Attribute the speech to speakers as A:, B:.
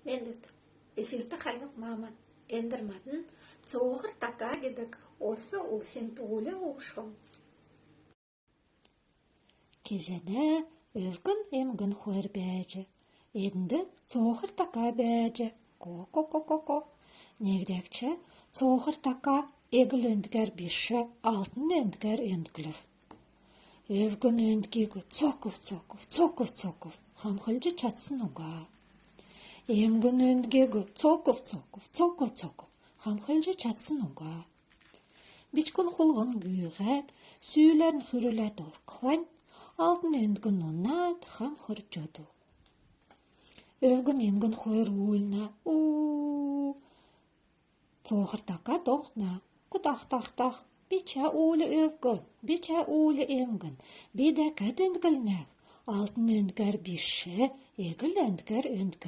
A: Ендет, эфирді қалмық маман, ендірмадын, цоғыр така кедік, олсы олсен туылы оғышқым.
B: Кезене өвгін емгін хойр бәжі. Енді цоғыр така бәжі. Ко-ко-ко-ко-ко. Негдекче цоғыр така егіл өндігер біші, алтын өндігер өндгілів. Өвгін өндгегі цоков-цоков, цоков-цоков. Хамхылжы чатсын уға. Емгін өндгегі цоков-цоков, цоков-цоков. Хамхылжы чатсын уға. Бичкін құлғын күйғәт, сүйілерін хүріләт орқылан, алтын өндгін онат, хам хұрчоду. Өвгін емгін хойр уылна, цоғыр така тоқна, құтақ-тақ-тақ, бича уылы өвгін, бича уылы емгін, бедәкәт өндгілнәв, алтын өндгәр біші, егіл өндгәр өндгіл.